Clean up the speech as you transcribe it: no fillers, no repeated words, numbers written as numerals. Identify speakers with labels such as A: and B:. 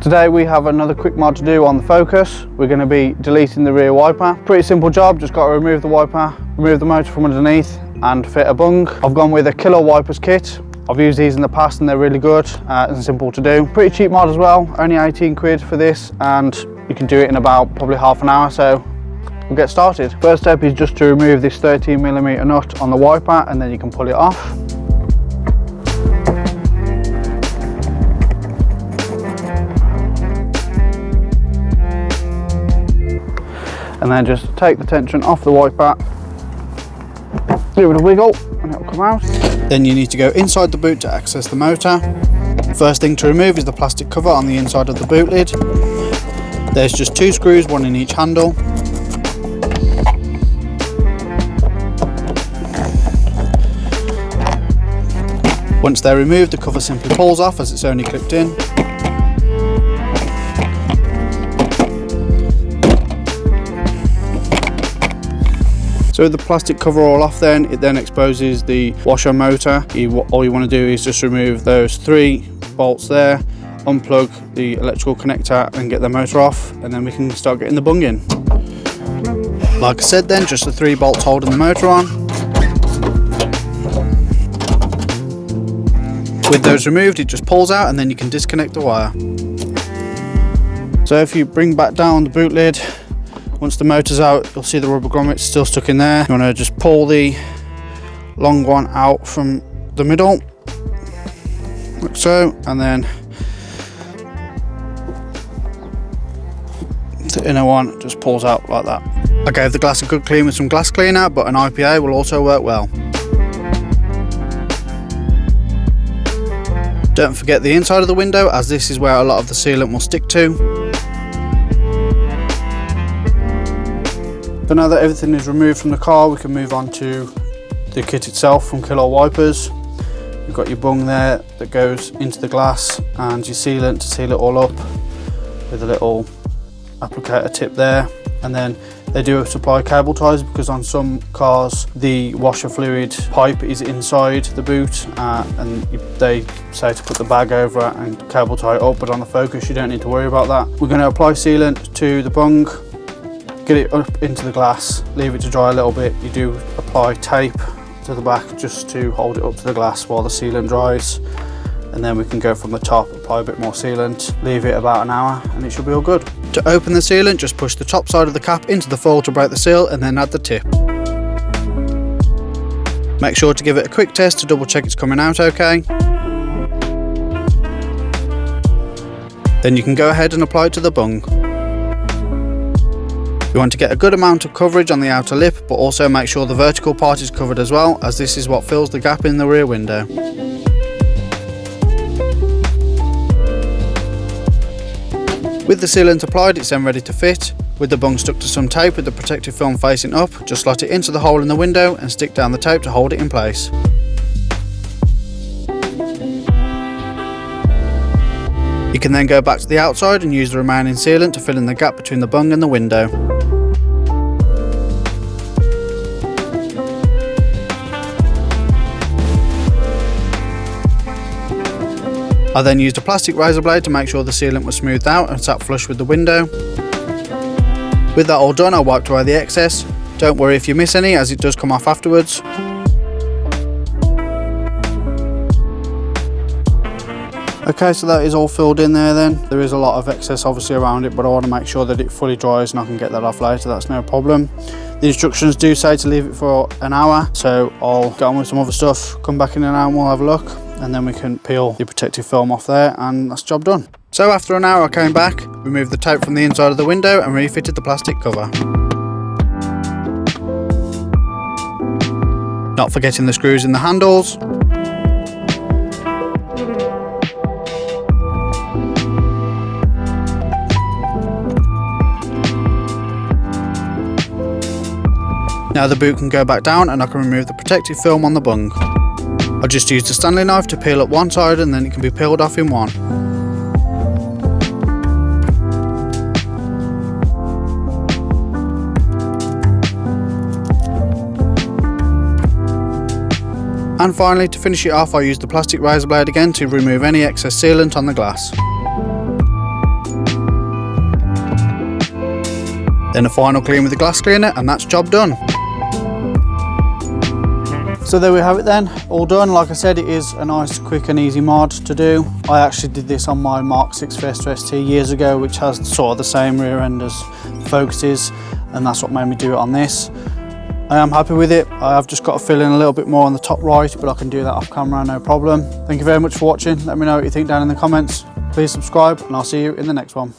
A: Today we have another quick mod to do on the Focus. We're going to be deleting the rear wiper. Pretty simple job, just got to remove the wiper, remove the motor from underneath and fit a bung. I've gone with a Killer Wipers kit. I've used these in the past and they're really good and simple to do. Pretty cheap mod as well, only 18 quid for this, and you can do it in about probably half an hour, so we'll get started. First step is just to remove this 13mm nut on the wiper and then you can pull it off. And then just take the tension off the wiper, give it a wiggle and it'll come out. Then you need to go inside the boot to access the motor. First thing to remove is the plastic cover on the inside of the boot lid. There's just 2 screws, one in each handle. Once they're removed, the cover simply pulls off as it's only clipped in. So with the plastic cover all off then, it then exposes the washer motor. All you want to do is just remove those 3 bolts there, unplug the electrical connector and get the motor off, and then we can start getting the bung in. Like I said then, just the 3 bolts holding the motor on. With those removed, it just pulls out and then you can disconnect the wire. So if you bring back down the boot lid, once the motor's out, you'll see the rubber grommets still stuck in there. You want to just pull the long one out from the middle, like so, and then the inner one just pulls out like that. I gave the glass a good clean with some glass cleaner, but an IPA will also work well. Don't forget the inside of the window, as this is where a lot of the sealant will stick to. So now that everything is removed from the car, we can move on to the kit itself from Killer Wipers. You've got your bung there that goes into the glass and your sealant to seal it all up with a little applicator tip there. And then they do supply cable ties, because on some cars the washer fluid pipe is inside the boot and they say to put the bag over it and cable tie it up, but on the Focus you don't need to worry about that. We're going to apply sealant to the bung, get it up into the glass, leave it to dry a little bit. You do apply tape to the back just to hold it up to the glass while the sealant dries, and then we can go from the top, apply a bit more sealant, leave it about an hour and it should be all good. To open the sealant, just push the top side of the cap into the foil to break the seal and then add the tip. Make sure to give it a quick test to double check it's coming out okay. Then you can go ahead and apply it to the bung. You want to get a good amount of coverage on the outer lip, but also make sure the vertical part is covered as well, as this is what fills the gap in the rear window. With the sealant applied, it's then ready to fit. With the bung stuck to some tape with the protective film facing up, just slot it into the hole in the window and stick down the tape to hold it in place. You can then go back to the outside and use the remaining sealant to fill in the gap between the bung and the window. I then used a plastic razor blade to make sure the sealant was smoothed out and sat flush with the window. With that all done, I wiped away the excess. Don't worry if you miss any, as it does come off afterwards. Okay, so that is all filled in there then. There is a lot of excess obviously around it, but I want to make sure that it fully dries and I can get that off later, that's no problem. The instructions do say to leave it for an hour, so I'll get on with some other stuff, come back in an hour and we'll have a look, and then we can peel the protective film off there and that's the job done. So after an hour I came back, removed the tape from the inside of the window and refitted the plastic cover. Not forgetting the screws in the handles. Now the boot can go back down and I can remove the protective film on the bung. I just used a Stanley knife to peel up one side and then it can be peeled off in one. And finally, to finish it off, I used the plastic razor blade again to remove any excess sealant on the glass. Then a final clean with the glass cleaner, and that's job done. So there we have it then, all done. Like I said, it is a nice, quick and easy mod to do. I actually did this on my Mark 6 Fiesta ST years ago, which has sort of the same rear end as Focus is, and that's what made me do it on this. I am happy with it. I have just got to fill in a little bit more on the top right, but I can do that off camera, no problem. Thank you very much for watching. Let me know what you think down in the comments. Please subscribe, and I'll see you in the next one.